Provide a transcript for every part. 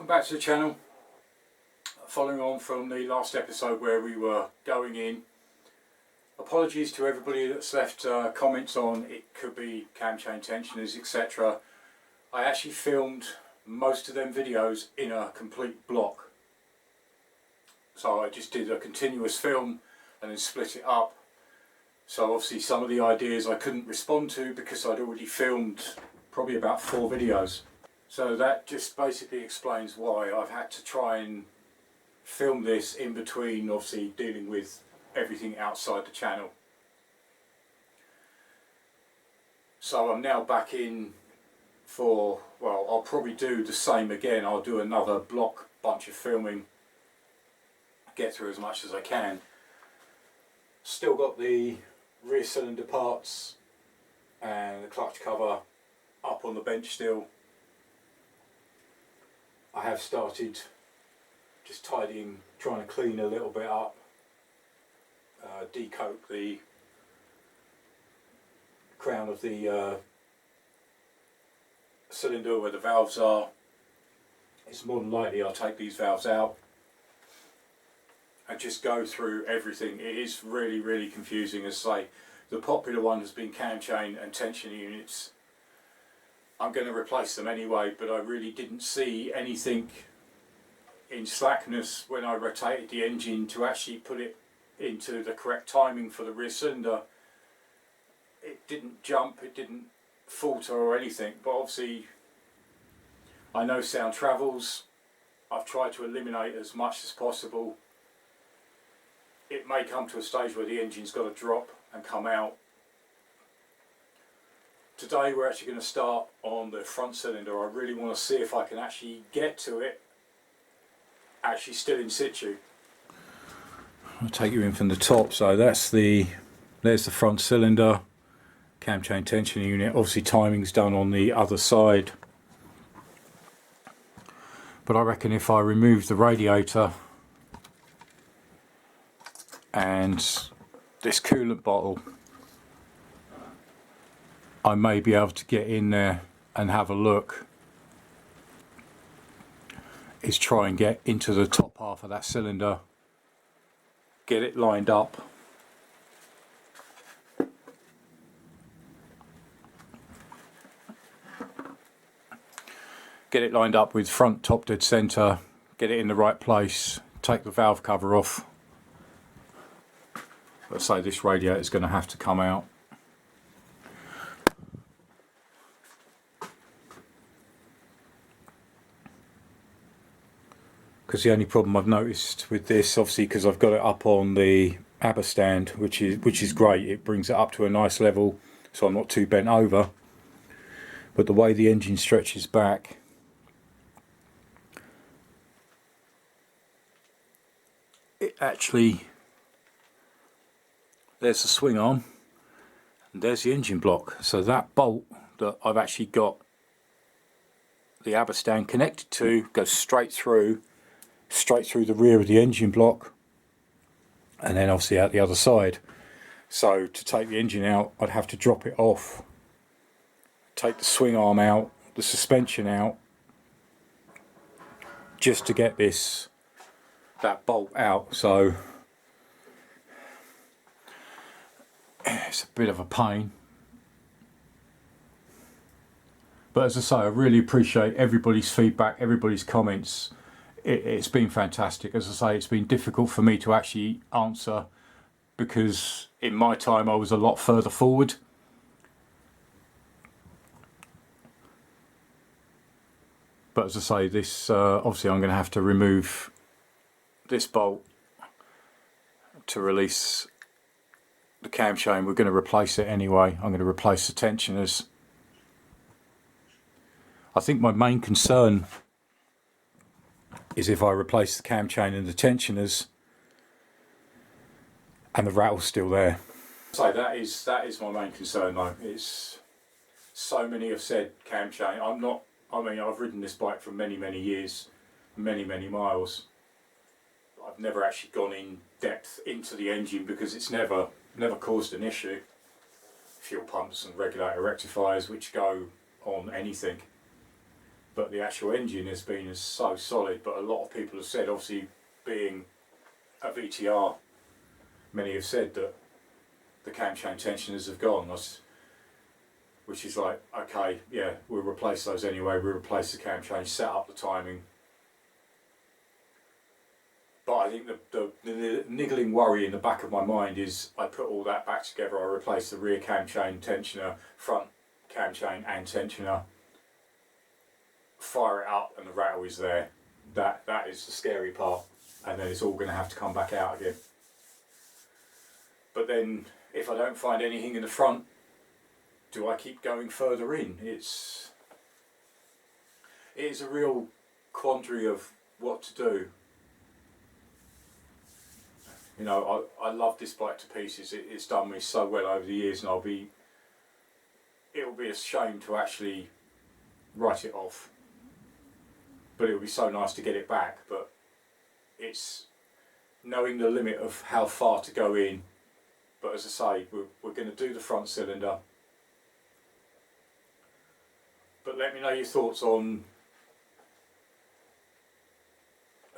Welcome back to the channel. Following on from the last episode where we were going in, apologies to everybody that's left comments on it could be cam chain tensioners, etc. I actually filmed most of them videos in a complete block, so I just did a continuous film and then split it up. So obviously some of the ideas I couldn't respond to because I'd already filmed probably about 4 videos. So that just basically explains why I've had to try and film this in between, obviously dealing with everything outside the channel. So I'm now back in for, well, I'll probably do the same again. I'll do another block bunch of filming, get through as much as I can. Still got the rear cylinder parts and the clutch cover up on the bench still. I have started just tidying, trying to clean a little bit up, decoat the crown of the cylinder where the valves are. It's more than likely I'll take these valves out and just go through everything. It is really confusing. As I say, the popular one has been cam chain and tension units. I'm going to replace them anyway, but I really didn't see anything in slackness when I rotated the engine to actually put it into the correct timing for the rear cylinder. It didn't jump, it didn't falter or anything, but obviously I know sound travels. I've tried to eliminate as much as possible. It may come to a stage where the engine's got to drop and come out. Today we're actually going to start on the front cylinder. I really want to see if I can actually get to it actually still in situ. I'll take you in from the top. So there's the front cylinder, cam chain tension unit. Obviously timing's done on the other side, but I reckon if I remove the radiator and this coolant bottle, I may be able to get in there and have a look. Is try and get into the top half of that cylinder, get it lined up, with front top dead center, get it in the right place, take the valve cover off. Let's say this radiator is going to have to come out. Because the only problem I've noticed with this, obviously because I've got it up on the ABBA stand, which is great, it brings it up to a nice level so I'm not too bent over, but the way the engine stretches back, it actually, there's the swing arm and there's the engine block, so that bolt that I've actually got the ABBA stand connected to goes straight through the rear of the engine block and then obviously out the other side. So to take the engine out, I'd have to drop it off, take the swing arm out, the suspension out, just to get that bolt out. So it's a bit of a pain, but as I say, I really appreciate everybody's feedback, everybody's comments. It's been fantastic. As I say, it's been difficult for me to actually answer because in my time I was a lot further forward. But as I say, this obviously I'm going to have to remove this bolt to release the cam chain. We're going to replace it anyway. I'm going to replace the tensioners. I think my main concern is if I replace the cam chain and the tensioners and the rattle's still there. So that is my main concern though. It's, so many have said cam chain. I've ridden this bike for many years, many miles. I've never actually gone in depth into the engine because it's never caused an issue. Fuel pumps and regulator rectifiers which go on anything. but the actual engine has been so solid. But a lot of people have said, obviously being a VTR, many have said that the cam chain tensioners have gone, which is like, okay, yeah, we'll replace those anyway, we'll replace the cam chain, set up the timing. But I think the niggling worry in the back of my mind is I put all that back together, I replace the rear cam chain tensioner, front cam chain and tensioner, fire it up and the rattle is there. That is the scary part, and then it's all going to have to come back out again. But then if I don't find anything in the front, do I keep going further in? It is a real quandary of what to do. You know, I love this bike to pieces. It's done me so well over the years, and it'll be a shame to actually write it off. But it would be so nice to get it back. But it's knowing the limit of how far to go in. But as I say, we're going to do the front cylinder. But let me know your thoughts on,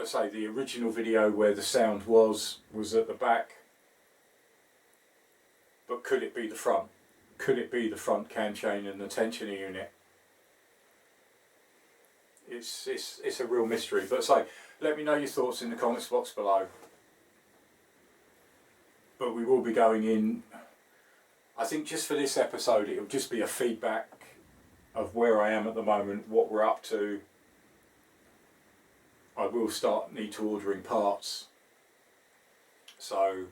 as I say, the original video where the sound was at the back. But could it be the front? Could it be the front cam chain and the tensioner unit? It's a real mystery. But say, let me know your thoughts in the comments box below. But we will be going in, I think just for this episode it'll just be a feedback of where I am at the moment, what we're up to. I will need to ordering parts. So,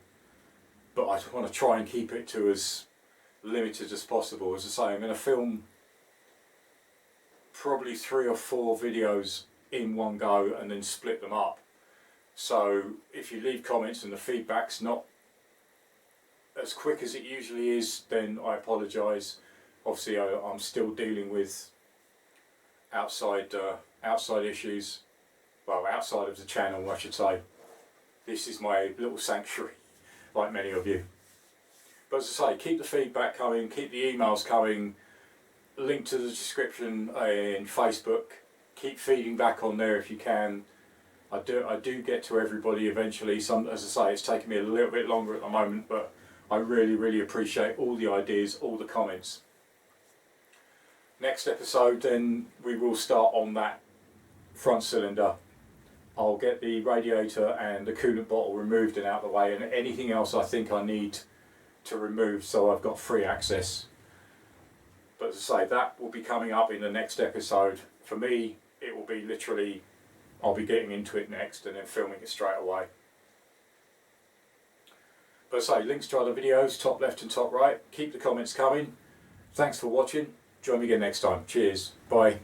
but I want to try and keep it to as limited as possible. As I say, I'm going to film probably 3 or 4 videos in one go and then split them up. So if you leave comments and the feedback's not as quick as it usually is, then I apologise. Obviously I'm still dealing with outside issues, well, outside of the channel I should say. This is my little sanctuary, like many of you. But as I say, keep the feedback coming, keep the emails coming, link to the description in Facebook, keep feeding back on there if you can. I do get to everybody eventually. As I say, it's taking me a little bit longer at the moment, but I really appreciate all the ideas, all the comments. Next episode then we will start on that front cylinder. I'll get the radiator and the coolant bottle removed and out of the way, and anything else I think I need to remove so I've got free access. But as I say, that will be coming up in the next episode. For me, it will be literally, I'll be getting into it next and then filming it straight away. But as I say, links to other videos, top left and top right. Keep the comments coming. Thanks for watching. Join me again next time. Cheers. Bye.